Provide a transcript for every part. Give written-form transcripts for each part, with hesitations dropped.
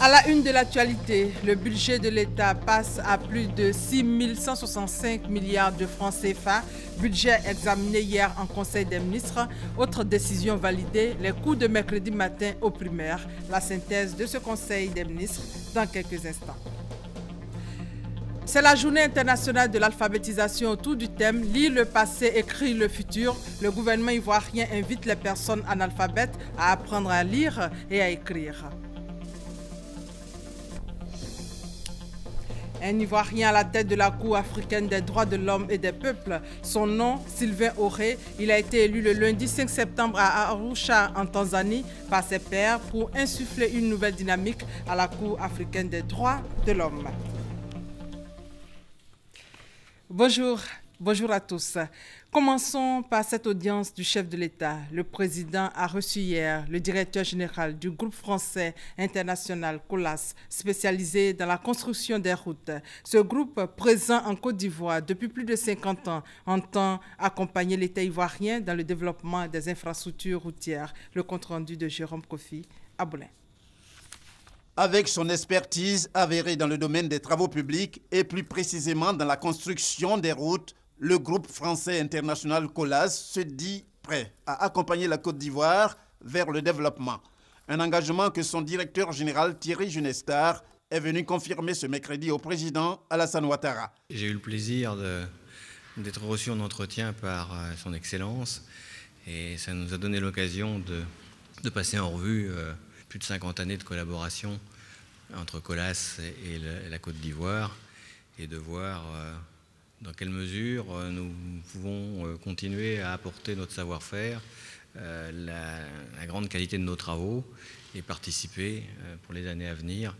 À la une de l'actualité, le budget de l'État passe à plus de 6 165 milliards de francs CFA. Budget examiné hier en Conseil des ministres. Autre décision validée, les cours de mercredi matin aux primaires. La synthèse de ce Conseil des ministres dans quelques instants. C'est la journée internationale de l'alphabétisation autour du thème « Lire le passé, écrire le futur ». Le gouvernement ivoirien invite les personnes analphabètes à apprendre à lire et à écrire. Un Ivoirien à la tête de la Cour africaine des droits de l'homme et des peuples. Son nom, Sylvain Auré. Il a été élu le lundi 5 septembre à Arusha, en Tanzanie, par ses pairs pour insuffler une nouvelle dynamique à la Cour africaine des droits de l'homme. Bonjour à tous. Commençons par cette audience du chef de l'État. Le président a reçu hier le directeur général du groupe français international Colas, spécialisé dans la construction des routes. Ce groupe, présent en Côte d'Ivoire depuis plus de 50 ans, entend accompagner l'État ivoirien dans le développement des infrastructures routières. Le compte-rendu de Jérôme Kofi à Boulin. Avec son expertise avérée dans le domaine des travaux publics et plus précisément dans la construction des routes, le groupe français international Colas se dit prêt à accompagner la Côte d'Ivoire vers le développement. Un engagement que son directeur général Thierry Junestar est venu confirmer ce mercredi au président Alassane Ouattara. J'ai eu le plaisir d'être reçu en entretien par son Excellence et ça nous a donné l'occasion de passer en revue plus de 50 années de collaboration entre Colas et la Côte d'Ivoire et de voir dans quelle mesure nous pouvons continuer à apporter notre savoir-faire, la grande qualité de nos travaux et participer pour les années à venir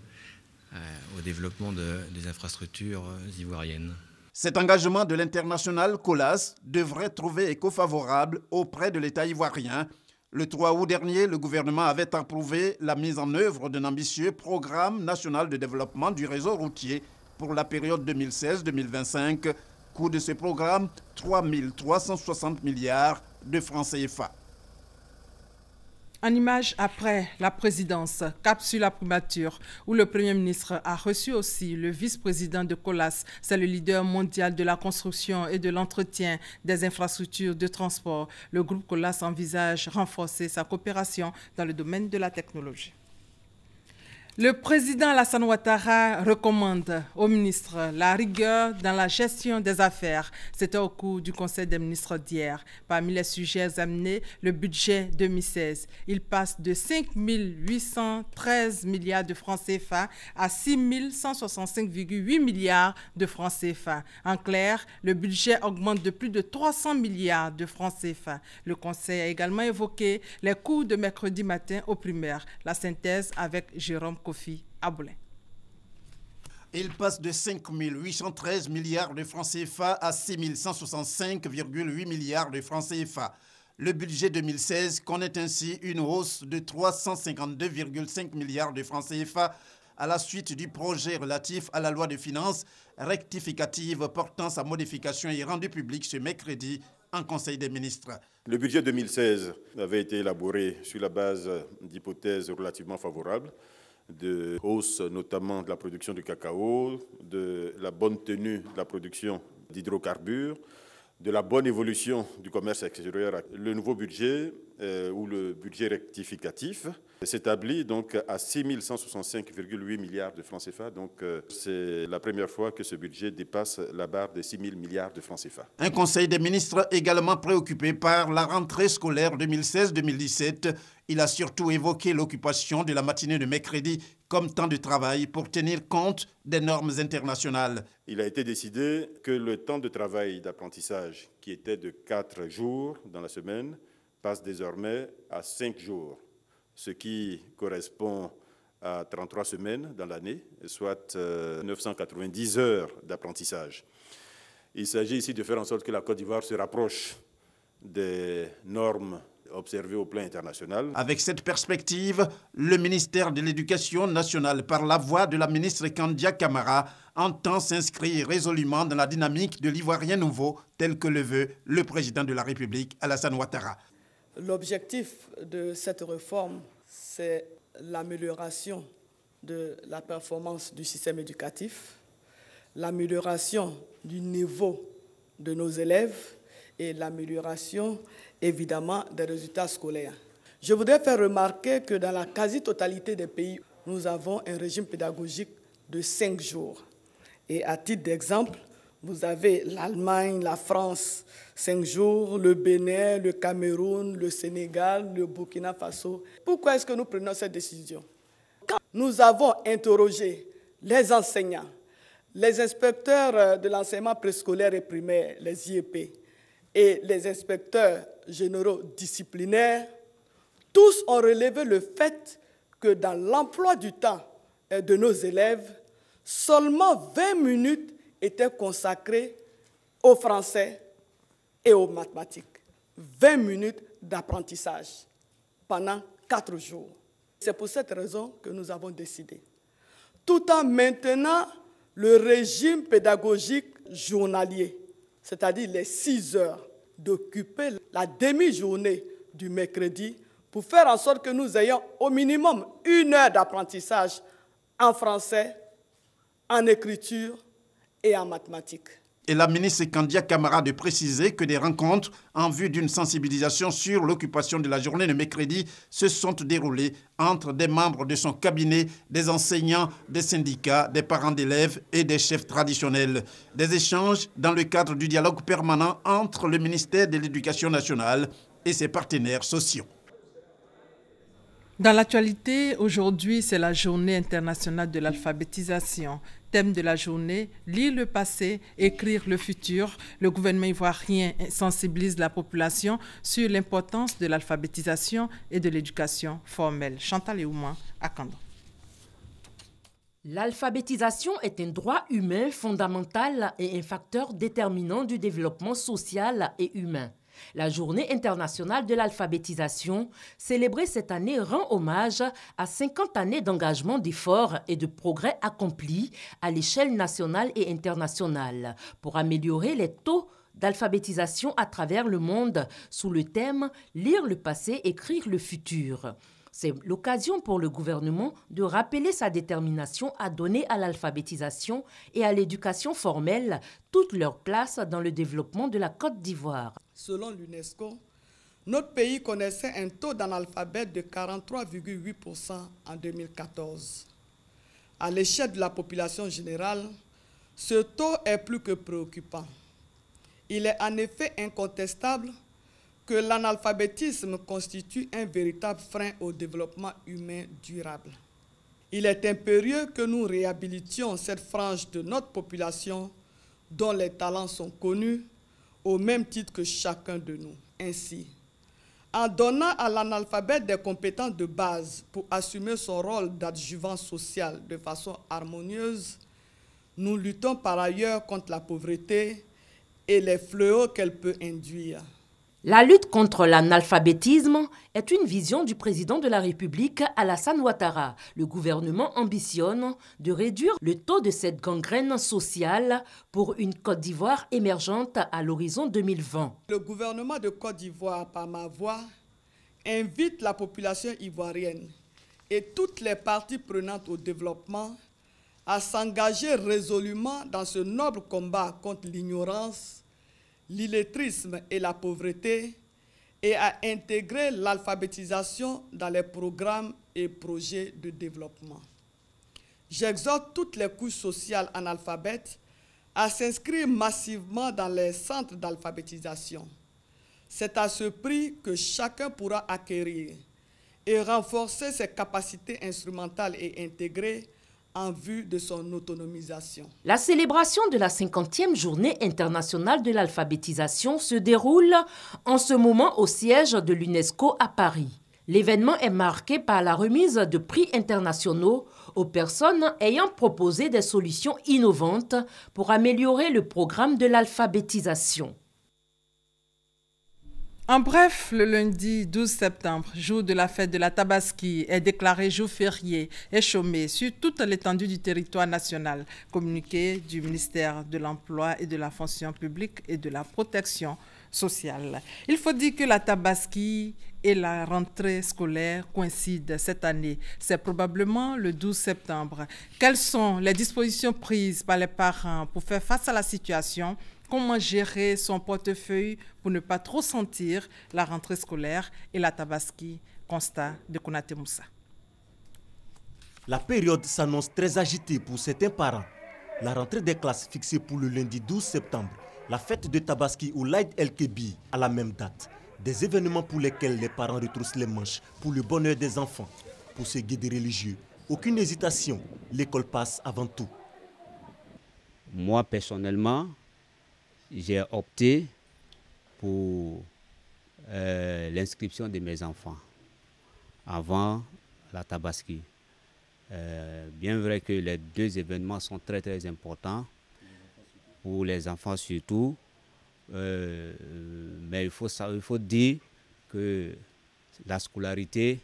au développement des infrastructures ivoiriennes. Cet engagement de l'international Colas devrait trouver écho favorable auprès de l'État ivoirien. Le 3 août dernier, le gouvernement avait approuvé la mise en œuvre d'un ambitieux programme national de développement du réseau routier pour la période 2016-2025. Coût de ce programme, 3 360 milliards de francs CFA. En image après la présidence, cap sur la primature, où le Premier ministre a reçu aussi le vice-président de Colas. C'est le leader mondial de la construction et de l'entretien des infrastructures de transport. Le groupe Colas envisage renforcer sa coopération dans le domaine de la technologie. Le président Alassane Ouattara recommande au ministre la rigueur dans la gestion des affaires. C'était au cours du Conseil des ministres d'hier. Parmi les sujets examinés, le budget 2016. Il passe de 5 813 milliards de francs CFA à 6 165,8 milliards de francs CFA. En clair, le budget augmente de plus de 300 milliards de francs CFA. Le Conseil a également évoqué les cours de mercredi matin aux primaires. La synthèse avec Jérôme Kofi à Boulin. Il passe de 5 813 milliards de francs CFA à 6 165,8 milliards de francs CFA. Le budget 2016 connaît ainsi une hausse de 352,5 milliards de francs CFA à la suite du projet relatif à la loi de finances rectificative portant sa modification et rendu public ce mercredi en Conseil des ministres. Le budget 2016 avait été élaboré sur la base d'hypothèses relativement favorables, de hausse notamment de la production de cacao, de la bonne tenue de la production d'hydrocarbures, de la bonne évolution du commerce extérieur. Le nouveau budget, ou le budget rectificatif, s'établit donc à 6 165,8 milliards de francs CFA. Donc c'est la première fois que ce budget dépasse la barre des 6 000 milliards de francs CFA. Un conseil des ministres également préoccupé par la rentrée scolaire 2016-2017. Il a surtout évoqué l'occupation de la matinée de mercredi comme temps de travail pour tenir compte des normes internationales. Il a été décidé que le temps de travail d'apprentissage, qui était de 4 jours dans la semaine, passe désormais à 5 jours, ce qui correspond à 33 semaines dans l'année, soit 990 heures d'apprentissage. Il s'agit ici de faire en sorte que la Côte d'Ivoire se rapproche des normes observées au plan international. Avec cette perspective, le ministère de l'Éducation nationale, par la voix de la ministre Kandia Camara, entend s'inscrire résolument dans la dynamique de l'Ivoirien nouveau, tel que le veut le président de la République, Alassane Ouattara. L'objectif de cette réforme, c'est l'amélioration de la performance du système éducatif, l'amélioration du niveau de nos élèves et l'amélioration, évidemment, des résultats scolaires. Je voudrais faire remarquer que dans la quasi-totalité des pays, nous avons un régime pédagogique de 5 jours. Et à titre d'exemple, vous avez l'Allemagne, la France, 5 jours, le Bénin, le Cameroun, le Sénégal, le Burkina Faso. Pourquoi est-ce que nous prenons cette décision? Quand nous avons interrogé les enseignants, les inspecteurs de l'enseignement préscolaire et primaire, les IEP, et les inspecteurs généraux disciplinaires, tous ont relevé le fait que dans l'emploi du temps de nos élèves, seulement 20 minutes étaient consacrées au français et aux mathématiques. 20 minutes d'apprentissage pendant 4 jours. C'est pour cette raison que nous avons décidé, tout en maintenant le régime pédagogique journalier, c'est-à-dire les 6 heures, d'occuper la demi-journée du mercredi pour faire en sorte que nous ayons au minimum 1 heure d'apprentissage en français, en écriture et en mathématiques. Et la ministre Kandia Camara de préciser que des rencontres en vue d'une sensibilisation sur l'occupation de la journée de mercredi se sont déroulées entre des membres de son cabinet, des enseignants, des syndicats, des parents d'élèves et des chefs traditionnels. Des échanges dans le cadre du dialogue permanent entre le ministère de l'Éducation nationale et ses partenaires sociaux. Dans l'actualité, aujourd'hui, c'est la journée internationale de l'alphabétisation. Thème de la journée, lire le passé, écrire le futur. Le gouvernement ivoirien sensibilise la population sur l'importance de l'alphabétisation et de l'éducation formelle. Chantal Eouma, à Kandon. L'alphabétisation est un droit humain fondamental et un facteur déterminant du développement social et humain. La Journée internationale de l'alphabétisation, célébrée cette année, rend hommage à 50 années d'engagement, d'efforts et de progrès accomplis à l'échelle nationale et internationale pour améliorer les taux d'alphabétisation à travers le monde sous le thème « Lire le passé, écrire le futur ». C'est l'occasion pour le gouvernement de rappeler sa détermination à donner à l'alphabétisation et à l'éducation formelle toute leur place dans le développement de la Côte d'Ivoire. Selon l'UNESCO, notre pays connaissait un taux d'analphabète de 43,8% en 2014. À l'échelle de la population générale, ce taux est plus que préoccupant. Il est en effet incontestable que l'analphabétisme constitue un véritable frein au développement humain durable. Il est impérieux que nous réhabilitions cette frange de notre population dont les talents sont connus au même titre que chacun de nous. Ainsi, en donnant à l'analphabète des compétences de base pour assumer son rôle d'adjuvant social de façon harmonieuse, nous luttons par ailleurs contre la pauvreté et les fléaux qu'elle peut induire. La lutte contre l'analphabétisme est une vision du président de la République, Alassane Ouattara. Le gouvernement ambitionne de réduire le taux de cette gangrène sociale pour une Côte d'Ivoire émergente à l'horizon 2020. Le gouvernement de Côte d'Ivoire, par ma voix, invite la population ivoirienne et toutes les parties prenantes au développement à s'engager résolument dans ce noble combat contre l'ignorance, l'illettrisme et la pauvreté et à intégrer l'alphabétisation dans les programmes et projets de développement. J'exhorte toutes les couches sociales analphabètes à s'inscrire massivement dans les centres d'alphabétisation. C'est à ce prix que chacun pourra acquérir et renforcer ses capacités instrumentales et intégrées en vue de son autonomisation. La célébration de la 50e journée internationale de l'alphabétisation se déroule en ce moment au siège de l'UNESCO à Paris. L'événement est marqué par la remise de prix internationaux aux personnes ayant proposé des solutions innovantes pour améliorer le programme de l'alphabétisation. En bref, le lundi 12 septembre, jour de la fête de la Tabaski, est déclaré jour férié et chômé sur toute l'étendue du territoire national. Communiqué du ministère de l'Emploi et de la Fonction publique et de la Protection sociale. Il faut dire que la Tabaski et la rentrée scolaire coïncident cette année. C'est probablement le 12 septembre. Quelles sont les dispositions prises par les parents pour faire face à la situation ? Comment gérer son portefeuille pour ne pas trop sentir la rentrée scolaire et la Tabaski? Constat de Konaté Moussa. La période s'annonce très agitée pour certains parents. La rentrée des classes fixée pour le lundi 12 septembre, la fête de Tabaski ou l'Aïd el-Kébi à la même date. Des événements pour lesquels les parents retroussent les manches pour le bonheur des enfants. Pour ce guide religieux, aucune hésitation, l'école passe avant tout. Moi personnellement, j'ai opté pour l'inscription de mes enfants avant la Tabaski. Bien vrai que les deux événements sont très très importants, pour les enfants surtout, mais il faut dire que la scolarité,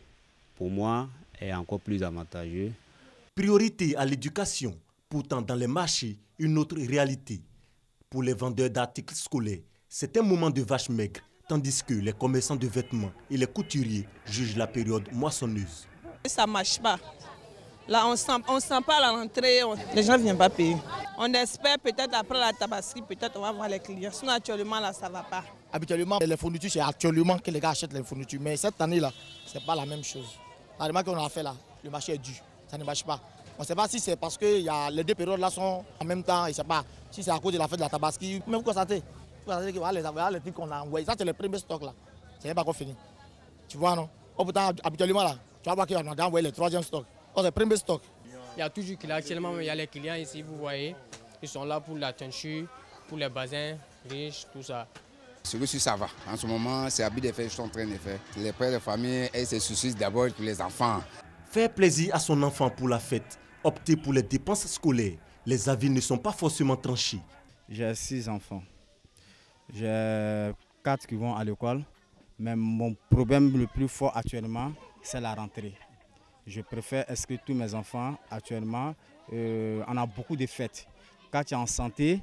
pour moi, est encore plus avantageuse. Priorité à l'éducation, pourtant dans les marchés, une autre réalité. Pour les vendeurs d'articles scolaires, c'est un moment de vache maigre, tandis que les commerçants de vêtements et les couturiers jugent la période moissonneuse. Ça ne marche pas. Là, on sent pas la rentrée, les gens ne viennent pas payer. On espère peut-être après la Tabaski, peut-être on va voir les clients. Sinon, actuellement, là, ça ne va pas. Habituellement, les fournitures, c'est actuellement que les gars achètent les fournitures. Mais cette année-là, ce n'est pas la même chose. La remarque qu'on a fait là, le marché est dû. Ça ne marche pas. On ne sait pas si c'est parce que les deux périodes là sont en même temps. Je ne sais pas si c'est à cause de la fête de la Tabaski. Mais vous constatez que voilà, les trucs qu'on a envoyés. Ça, c'est le premier stock là. Ce n'est pas encore fini. Tu vois, non? Pourtant, habituellement, là, tu vas voir qu'on a envoyé le troisième stock. C'est le premier stock. Il y a toujours clients. Actuellement, il y a les clients ici, vous voyez. Ils sont là pour la teinture, pour les bassins, riches, tout ça. Celui-ci, ça va. En ce moment, c'est habits de faire, je suis en train de faire. Les pères de famille, elles se soucient d'abord pour les enfants. Faire plaisir à son enfant pour la fête, opter pour les dépenses scolaires, les avis ne sont pas forcément tranchés. J'ai 6 enfants. J'ai 4 qui vont à l'école. Mais mon problème le plus fort actuellement, c'est la rentrée. Je préfère inscrire tous mes enfants actuellement. On a beaucoup de fêtes. Quand tu es en santé,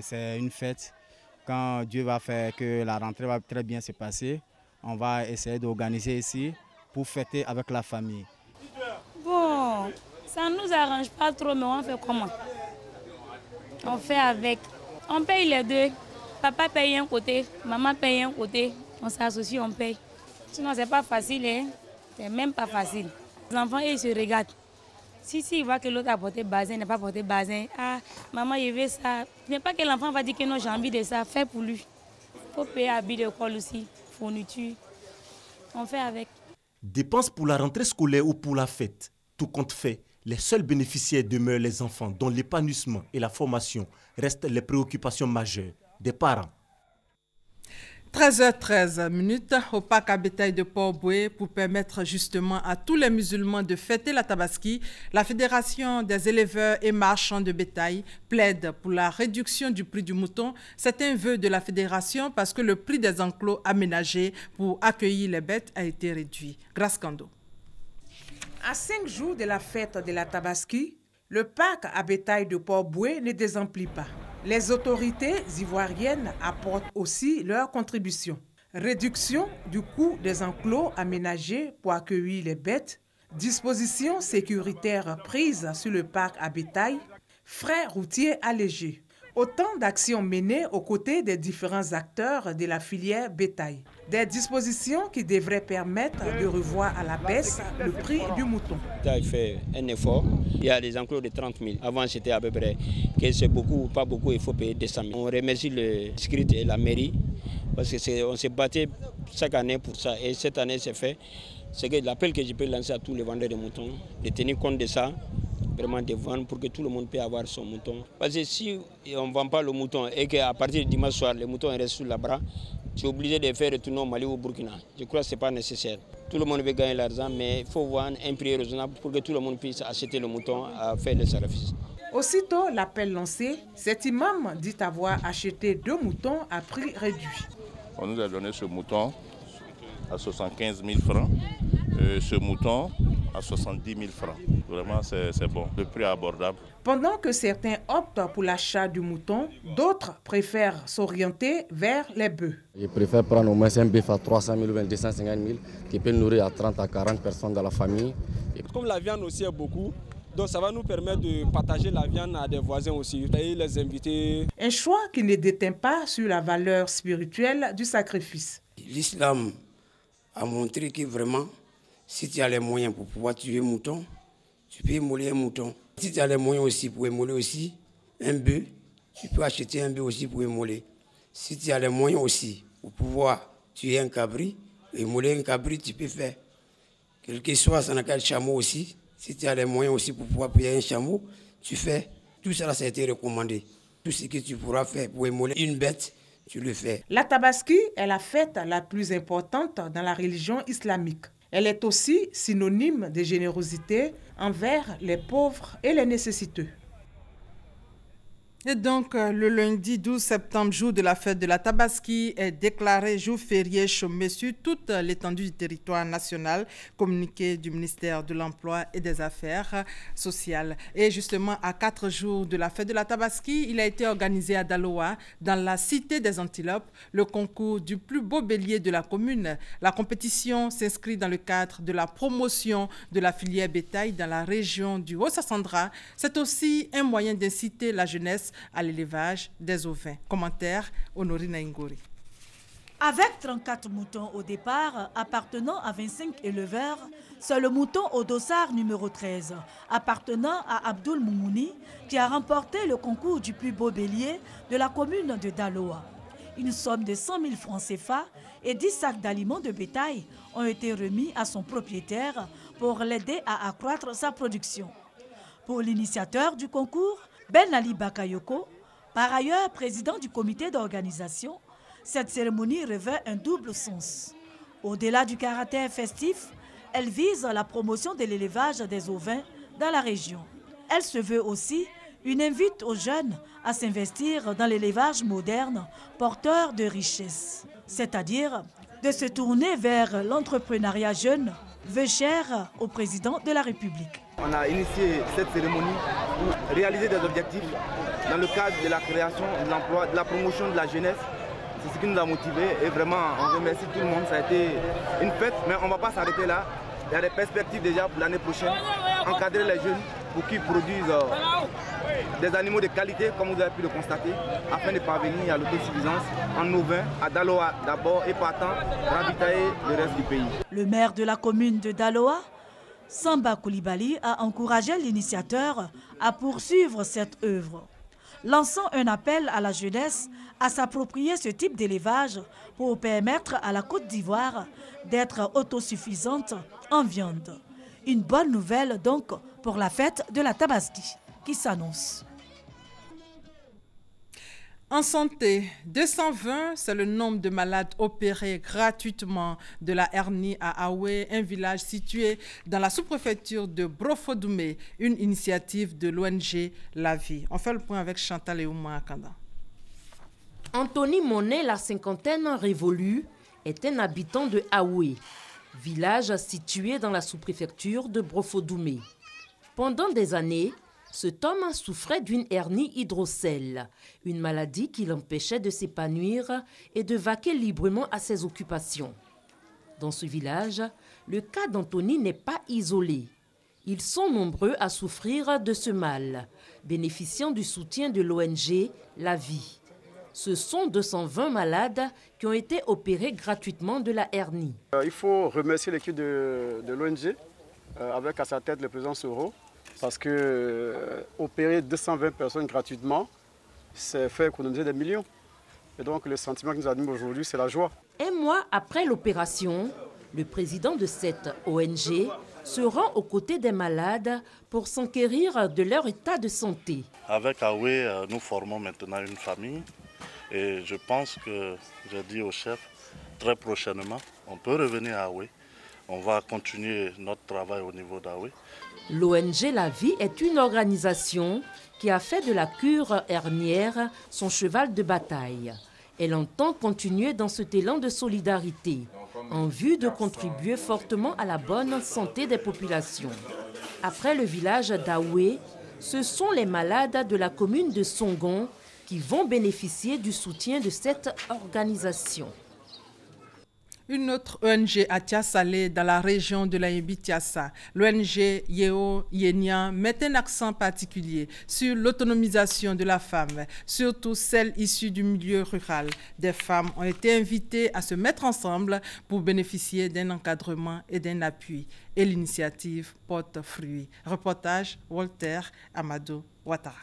c'est une fête. Quand Dieu va faire que la rentrée va très bien se passer, on va essayer d'organiser ici pour fêter avec la famille. Bon, ça ne nous arrange pas trop, mais on fait comment? On fait avec. On paye les deux. Papa paye un côté, maman paye un côté. On s'associe, on paye. Sinon, ce n'est pas facile, hein? C'est même pas facile. Les enfants, ils se regardent. Si ils voient que l'autre a porté basin, n'a pas porté basin, ah, maman, il veut ça. Ce n'est pas que l'enfant va dire que non, j'ai envie de ça, fais pour lui. Il faut payer habits d'école aussi, fourniture. On fait avec. Dépenses pour la rentrée scolaire ou pour la fête, tout compte fait, les seuls bénéficiaires demeurent les enfants dont l'épanouissement et la formation restent les préoccupations majeures des parents. 13h13 au parc à bétail de Port-Boué pour permettre justement à tous les musulmans de fêter la Tabaski. La Fédération des éleveurs et marchands de bétail plaide pour la réduction du prix du mouton. C'est un vœu de la fédération parce que le prix des enclos aménagés pour accueillir les bêtes a été réduit. Grâce Kando. À 5 jours de la fête de la Tabaski, le parc à bétail de Port-Boué ne désemplit pas. Les autorités ivoiriennes apportent aussi leur contribution. Réduction du coût des enclos aménagés pour accueillir les bêtes, dispositions sécuritaires prises sur le parc à bétail, frais routiers allégés. Autant d'actions menées aux côtés des différents acteurs de la filière bétail. Des dispositions qui devraient permettre de revoir à la baisse le prix du mouton. Il fait un effort. Il y a des enclos de 30 000. Avant, c'était à peu près que c'est beaucoup ou pas beaucoup, il faut payer 200 000. On remercie le district et la mairie parce qu'on s'est battu chaque année pour ça. Et cette année, c'est fait. C'est l'appel que je peux lancer à tous les vendeurs de moutons, de tenir compte de ça. Vraiment de vendre pour que tout le monde puisse avoir son mouton. Parce que si on ne vend pas le mouton et qu'à partir du dimanche soir, le mouton reste sous la bras, tu es obligé de faire retourner au Mali ou au Burkina. Je crois que ce n'est pas nécessaire. Tout le monde veut gagner l'argent, mais il faut voir un prix raisonnable pour que tout le monde puisse acheter le mouton à faire le sacrifice. Aussitôt l'appel lancé, cet imam dit avoir acheté 2 moutons à prix réduit. On nous a donné ce mouton à 75 000 francs, ce mouton à 70 000 francs. Vraiment, c'est bon. Le prix est abordable. Pendant que certains optent pour l'achat du mouton, d'autres préfèrent s'orienter vers les bœufs. Je préfère prendre au moins un bœuf à 300 000 ou 250 000 qui peut nourrir à 30 à 40 personnes dans la famille. Comme la viande aussi est beaucoup, donc ça va nous permettre de partager la viande à des voisins aussi, et les inviter. Un choix qui ne déteint pas sur la valeur spirituelle du sacrifice. L'islam a montré que vraiment, si tu as les moyens pour pouvoir tuer un mouton, tu peux immoler un mouton. Si tu as les moyens aussi pour immoler aussi un bœuf, tu peux acheter un bœuf aussi pour immoler. Si tu as les moyens aussi pour pouvoir tuer un cabri, immoler un cabri, tu peux faire. Quel que soit ça n'a qu'un chameau aussi, si tu as les moyens aussi pour pouvoir payer un chameau, tu fais. Tout ça, ça a été recommandé. Tout ce que tu pourras faire pour immoler une bête, tu le fais. La Tabaski est la fête la plus importante dans la religion islamique. Elle est aussi synonyme de générosité envers les pauvres et les nécessiteux. Et donc, le lundi 12 septembre, jour de la fête de la Tabaski, est déclaré jour férié chômé sur toute l'étendue du territoire national, communiqué du ministère de l'Emploi et des Affaires sociales. Et justement, à 4 jours de la fête de la Tabaski, il a été organisé à Daloa, dans la cité des Antilopes, le concours du plus beau bélier de la commune. La compétition s'inscrit dans le cadre de la promotion de la filière bétail dans la région du Haut-Sassandra. C'est aussi un moyen d'inciter la jeunesse à l'élevage des ovins. Commentaire, Honorine Ingori. Avec 34 moutons au départ, appartenant à 25 éleveurs, c'est le mouton au dossard numéro 13, appartenant à Abdoul Moumouni, qui a remporté le concours du plus beau bélier de la commune de Daloa. Une somme de 100 000 francs CFA et 10 sacs d'aliments de bétail ont été remis à son propriétaire pour l'aider à accroître sa production. Pour l'initiateur du concours, Ben Ali Bakayoko, par ailleurs président du comité d'organisation, cette cérémonie revêt un double sens. Au-delà du caractère festif, elle vise la promotion de l'élevage des ovins dans la région. Elle se veut aussi une invite aux jeunes à s'investir dans l'élevage moderne, porteur de richesse, c'est-à-dire de se tourner vers l'entrepreneuriat jeune, veut cher au président de la République. On a initié cette cérémonie pour réaliser des objectifs dans le cadre de la création de l'emploi, de la promotion de la jeunesse. C'est ce qui nous a motivés et vraiment on remercie tout le monde. Ça a été une fête, mais on ne va pas s'arrêter là. Il y a des perspectives déjà pour l'année prochaine. Encadrer les jeunes pour qu'ils produisent des animaux de qualité, comme vous avez pu le constater, afin de parvenir à l'autosuffisance en ovins, à Daloa d'abord et partant ravitailler le reste du pays. Le maire de la commune de Daloa, Samba Koulibaly, a encouragé l'initiateur à poursuivre cette œuvre, lançant un appel à la jeunesse à s'approprier ce type d'élevage pour permettre à la Côte d'Ivoire d'être autosuffisante en viande. Une bonne nouvelle donc pour la fête de la Tabaski qui s'annonce. En santé, 220, c'est le nombre de malades opérés gratuitement de la hernie à Aoué, un village situé dans la sous-préfecture de Brofo-Doumé, une initiative de l'ONG La Vie. On fait le point avec Chantal Eouma Akanda. Anthony Monet, la cinquantaine révolue, est un habitant de Aoué, village situé dans la sous-préfecture de Brofo-Doumé. Pendant des années, cet homme souffrait d'une hernie hydrocèle, une maladie qui l'empêchait de s'épanouir et de vaquer librement à ses occupations. Dans ce village, le cas d'Anthony n'est pas isolé. Ils sont nombreux à souffrir de ce mal, bénéficiant du soutien de l'ONG La Vie. Ce sont 220 malades qui ont été opérés gratuitement de la hernie. Il faut remercier l'équipe de l'ONG, avec à sa tête le président Soro, parce que opérer 220 personnes gratuitement, c'est faire économiser des millions. Et donc le sentiment qui nous anime aujourd'hui, c'est la joie. Un mois après l'opération, le président de cette ONG se rend aux côtés des malades pour s'enquérir de leur état de santé. Avec Aoué, nous formons maintenant une famille. Et je pense que, j'ai dit au chef, très prochainement, on peut revenir à Aoué. On va continuer notre travail au niveau d'Aoué. L'ONG La Vie est une organisation qui a fait de la cure hernière son cheval de bataille. Elle entend continuer dans cet élan de solidarité, en vue de contribuer fortement à la bonne santé des populations. Après le village d'Aoué, ce sont les malades de la commune de Songon qui vont bénéficier du soutien de cette organisation. Une autre ONG à Tiasalé, dans la région de la Yébi-Tiassa, l'ONG Yeo Yénian, met un accent particulier sur l'autonomisation de la femme, surtout celles issues du milieu rural. Des femmes ont été invitées à se mettre ensemble pour bénéficier d'un encadrement et d'un appui. Et l'initiative porte fruit. Reportage Walter Amadou Ouattara.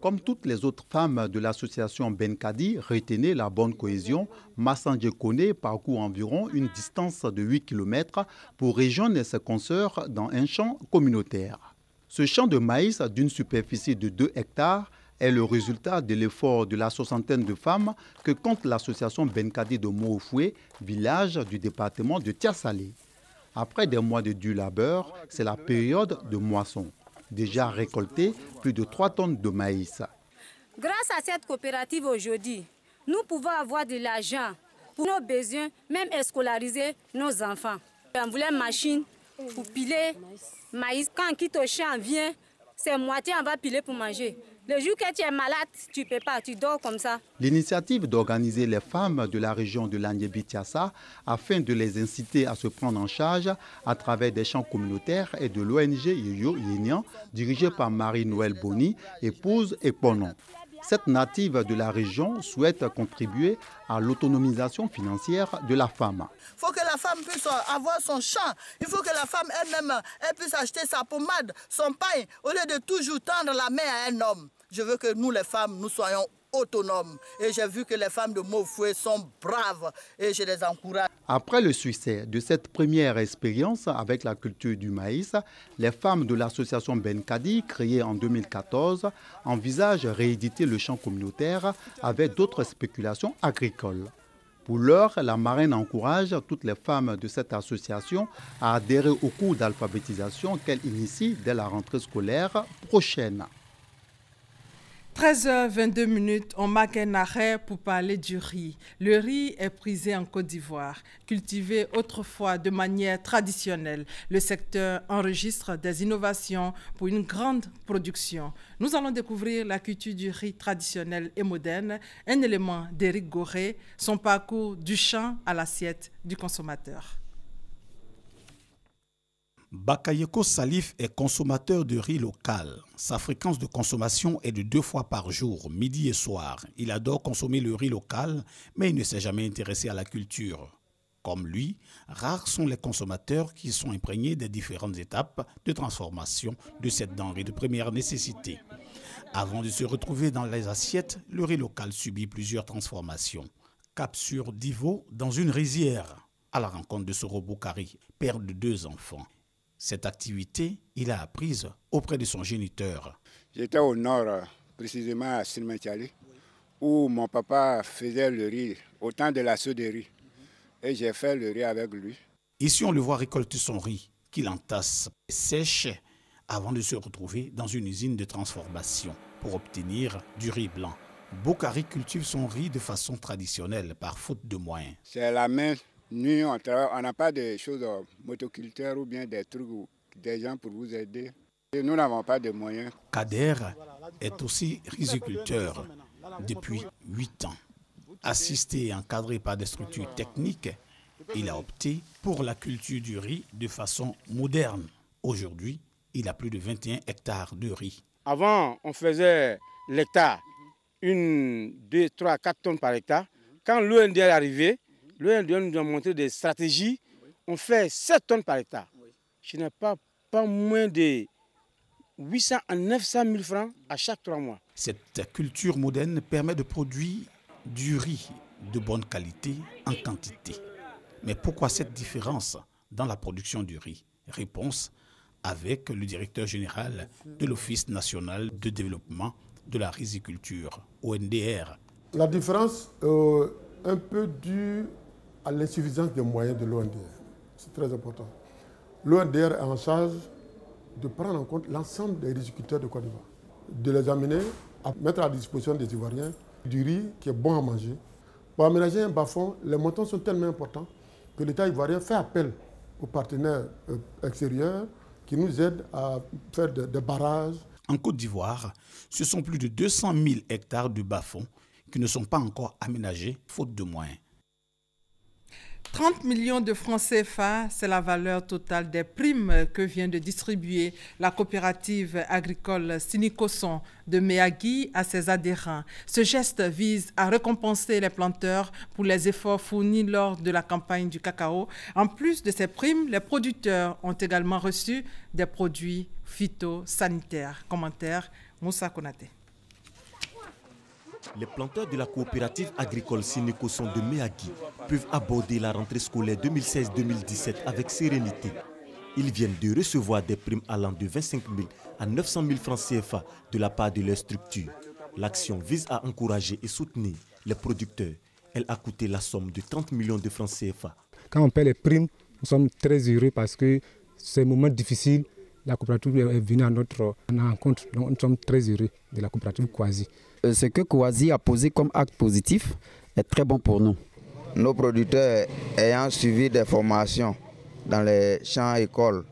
Comme toutes les autres femmes de l'association Benkadi, retenez la bonne cohésion, Massandje Kone parcourt environ une distance de 8 km pour rejoindre ses consoeurs dans un champ communautaire. Ce champ de maïs d'une superficie de 2 hectares est le résultat de l'effort de la soixantaine de femmes que compte l'association Benkadi de Moofoué, village du département de Tiasalé. Après des mois de dur labeur, c'est la période de moisson. Déjà récolté plus de 3 tonnes de maïs. Grâce à cette coopérative aujourd'hui, nous pouvons avoir de l'argent pour nos besoins, même scolariser nos enfants. On voulait une machine pour piler maïs. Quand on quitte au champ, on vient, c'est moitié on va piler pour manger. Le jour que tu es malade, tu ne peux pas, tu dors comme ça. L'initiative d'organiser les femmes de la région de l'Anyébi-Tiassa afin de les inciter à se prendre en charge à travers des champs communautaires et de l'ONG Yeo Yénian, dirigée par Marie-Noël Boni, épouse et Ponon. Cette native de la région souhaite contribuer à l'autonomisation financière de la femme. Il faut que la femme puisse avoir son champ. Il faut que la femme elle-même puisse acheter sa pommade, son pain, au lieu de toujours tendre la main à un homme. Je veux que nous, les femmes, nous soyons autonomes. Et j'ai vu que les femmes de Moofoué sont braves et je les encourage. Après le succès de cette première expérience avec la culture du maïs, les femmes de l'association Benkadi, créée en 2014, envisagent de rééditer le champ communautaire avec d'autres spéculations agricoles. Pour l'heure, la marraine encourage toutes les femmes de cette association à adhérer au cours d'alphabétisation qu'elle initie dès la rentrée scolaire prochaine. 13h22, on marque un arrêt pour parler du riz. Le riz est prisé en Côte d'Ivoire. Cultivé autrefois de manière traditionnelle, le secteur enregistre des innovations pour une grande production. Nous allons découvrir la culture du riz traditionnel et moderne, un élément d'Éric Goré, son parcours du champ à l'assiette du consommateur. Bakayoko Salif est consommateur de riz local. Sa fréquence de consommation est de 2 fois par jour, midi et soir. Il adore consommer le riz local, mais il ne s'est jamais intéressé à la culture. Comme lui, rares sont les consommateurs qui sont imprégnés des différentes étapes de transformation de cette denrée de première nécessité. Avant de se retrouver dans les assiettes, le riz local subit plusieurs transformations. Cap sur Divo, dans une rizière, à la rencontre de Soro Boukari, père de 2 enfants. Cette activité, il a apprise auprès de son géniteur. J'étais au nord, précisément à Silmentiali, où mon papa faisait le riz, au temps de la souderie. Et j'ai fait le riz avec lui. Ici, on le voit récolter son riz, qu'il entasse et sèche avant de se retrouver dans une usine de transformation pour obtenir du riz blanc. Boukari cultive son riz de façon traditionnelle, par faute de moyens. C'est la main. Nous, on travaille, on n'a pas de choses motoculteurs ou bien des trucs, des gens pour vous aider. Et nous n'avons pas de moyens. Kader est aussi riziculteur depuis 8 ans. Assisté et encadré par des structures techniques, il a opté pour la culture du riz de façon moderne. Aujourd'hui, il a plus de 21 hectares de riz. Avant, on faisait l'hectare, 1, 2, 3, 4 tonnes par hectare. Quand l'OND est arrivé, l'OND nous a montré des stratégies. On fait 7 tonnes par hectare. Je n'ai pas moins de 800 à 900 000 francs à chaque 3 mois. Cette culture moderne permet de produire du riz de bonne qualité en quantité. Mais pourquoi cette différence dans la production du riz? Réponse avec le directeur général de l'Office national de développement de la riziculture, ONDR. La différence un peu due à l'insuffisance des moyens de l'ONDR. C'est très important. L'ONDR est en charge de prendre en compte l'ensemble des riziculteurs de Côte d'Ivoire, de les amener à mettre à la disposition des Ivoiriens du riz qui est bon à manger. Pour aménager un bas-fond, les montants sont tellement importants que l'État ivoirien fait appel aux partenaires extérieurs qui nous aident à faire des barrages. En Côte d'Ivoire, ce sont plus de 200 000 hectares de bas-fonds qui ne sont pas encore aménagés, faute de moyens. 30 millions de francs CFA, c'est la valeur totale des primes que vient de distribuer la coopérative agricole Sinicoson de Méagui à ses adhérents. Ce geste vise à récompenser les planteurs pour les efforts fournis lors de la campagne du cacao. En plus de ces primes, les producteurs ont également reçu des produits phytosanitaires. Commentaire Moussa Konaté. Les planteurs de la coopérative agricole Sinicoson de Méagui peuvent aborder la rentrée scolaire 2016-2017 avec sérénité. Ils viennent de recevoir des primes allant de 25 000 à 900 000 francs CFA de la part de leur structure. L'action vise à encourager et soutenir les producteurs. Elle a coûté la somme de 30 millions de francs CFA. Quand on paie les primes, nous sommes très heureux parce que ces moments difficiles, la coopérative est venue à notre rencontre. Donc nous sommes très heureux de la coopérative Kouazi. Ce que Kouazi a posé comme acte positif est très bon pour nous. Nos producteurs ayant suivi des formations dans les champs écoles,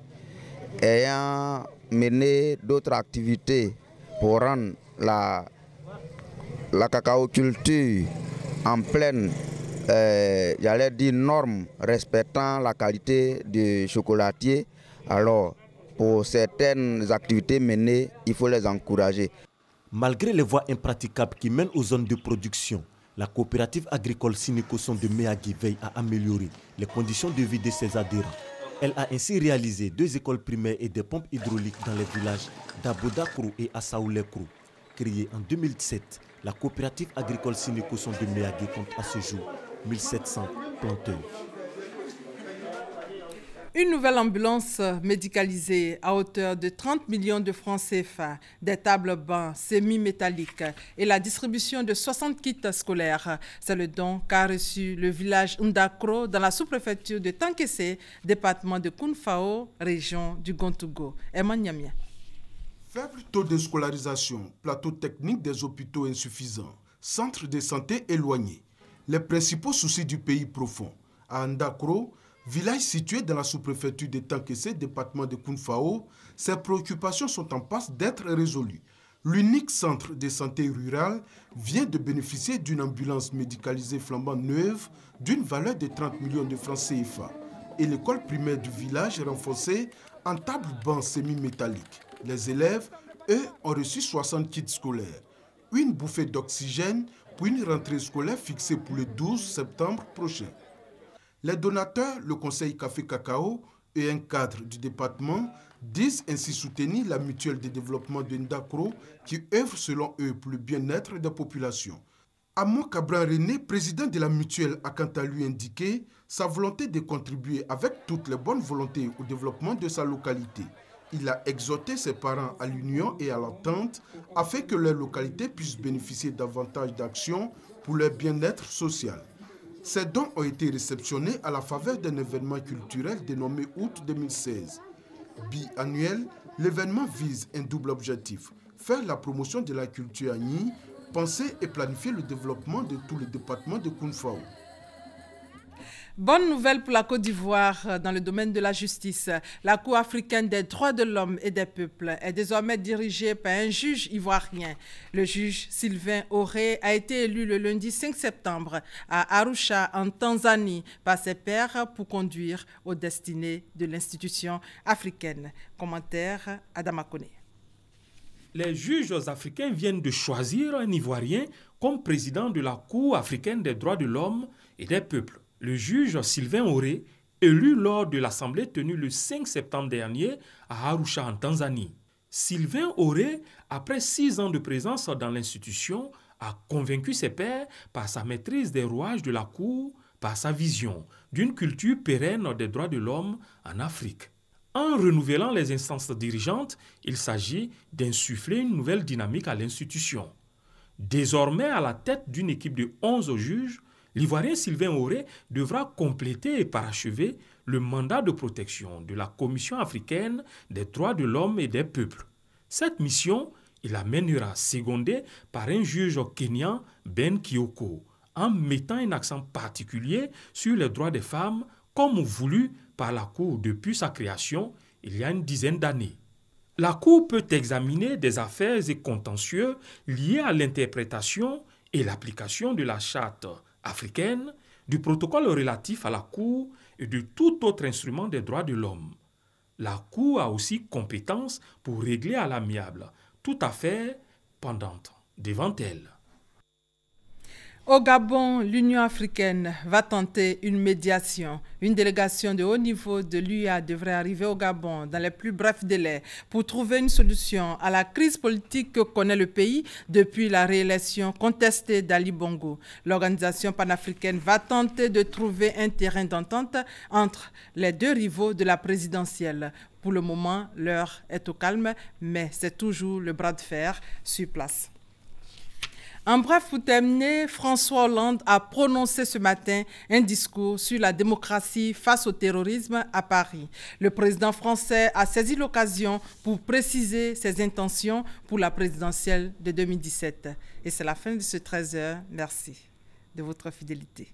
ayant mené d'autres activités pour rendre la cacaoculture en pleine, j'allais dire, norme respectant la qualité du chocolatier, alors pour certaines activités menées, il faut les encourager. Malgré les voies impraticables qui mènent aux zones de production, la coopérative agricole Sinicoson de Méagui veille à améliorer les conditions de vie de ses adhérents. Elle a ainsi réalisé 2 écoles primaires et des pompes hydrauliques dans les villages d'Abodakrou et Assaoulé-Krou. Créée en 2007, la coopérative agricole Sinicoson de Méagui compte à ce jour 1700 planteurs. Une nouvelle ambulance médicalisée à hauteur de 30 millions de francs CFA, des tables-bancs semi-métalliques et la distribution de 60 kits scolaires. C'est le don qu'a reçu le village Ndakro dans la sous-préfecture de Tankessé, département de Kounfao, région du Gontougo. Eman Nyamia. Faible taux de scolarisation, plateau technique des hôpitaux insuffisants, centres de santé éloignés. Les principaux soucis du pays profond. À Ndakro, village situé dans la sous-préfecture de Tankessé, département de Kounfao, ces préoccupations sont en passe d'être résolues. L'unique centre de santé rural vient de bénéficier d'une ambulance médicalisée flambant neuve d'une valeur de 30 millions de francs CFA et l'école primaire du village renforcée en table-banc semi-métallique. Les élèves, eux, ont reçu 60 kits scolaires, une bouffée d'oxygène pour une rentrée scolaire fixée pour le 12 septembre prochain. Les donateurs, le conseil Café Cacao et un cadre du département disent ainsi soutenir la mutuelle de développement de Ndakro qui œuvre selon eux pour le bien-être des populations. Amon Cabran René, président de la mutuelle, a quant à lui indiqué sa volonté de contribuer avec toutes les bonnes volontés au développement de sa localité. Il a exhorté ses parents à l'union et à l'entente afin que leur localité puisse bénéficier davantage d'actions pour leur bien-être social. Ces dons ont été réceptionnés à la faveur d'un événement culturel dénommé Août 2016. Biannuel, l'événement vise un double objectif: faire la promotion de la culture à Nyi, penser et planifier le développement de tous les départements de Kounfao. Bonne nouvelle pour la Côte d'Ivoire dans le domaine de la justice. La Cour africaine des droits de l'homme et des peuples est désormais dirigée par un juge ivoirien. Le juge Sylvain Auré a été élu le lundi 5 septembre à Arusha, en Tanzanie, par ses pairs pour conduire aux destinées de l'institution africaine. Commentaire Adama Kone. Les juges africains viennent de choisir un Ivoirien comme président de la Cour africaine des droits de l'homme et des peuples. Le juge Sylvain Auré, élu lors de l'assemblée tenue le 5 septembre dernier à Arusha en Tanzanie. Sylvain Auré, après 6 ans de présence dans l'institution, a convaincu ses pairs par sa maîtrise des rouages de la Cour, par sa vision d'une culture pérenne des droits de l'homme en Afrique. En renouvelant les instances dirigeantes, il s'agit d'insuffler une nouvelle dynamique à l'institution. Désormais à la tête d'une équipe de 11 juges, l'Ivoirien Sylvain Auré devra compléter et parachever le mandat de protection de la Commission africaine des droits de l'homme et des peuples. Cette mission, Il amènera secondé par un juge kényan, Ben Kioko, en mettant un accent particulier sur les droits des femmes comme voulu par la Cour depuis sa création il y a une dizaine d'années. La Cour peut examiner des affaires et contentieux liés à l'interprétation et l'application de la Charte africaine, du protocole relatif à la Cour et de tout autre instrument des droits de l'homme. La Cour a aussi compétence pour régler à l'amiable toute affaire pendante devant elle. Au Gabon, l'Union africaine va tenter une médiation. Une délégation de haut niveau de l'UA devrait arriver au Gabon dans les plus brefs délais pour trouver une solution à la crise politique que connaît le pays depuis la réélection contestée d'Ali Bongo. L'organisation panafricaine va tenter de trouver un terrain d'entente entre les deux rivaux de la présidentielle. Pour le moment, l'heure est au calme, mais c'est toujours le bras de fer sur place. En bref, pour terminer, François Hollande a prononcé ce matin un discours sur la démocratie face au terrorisme à Paris. Le président français a saisi l'occasion pour préciser ses intentions pour la présidentielle de 2017. Et c'est la fin de ce 13h. Merci de votre fidélité.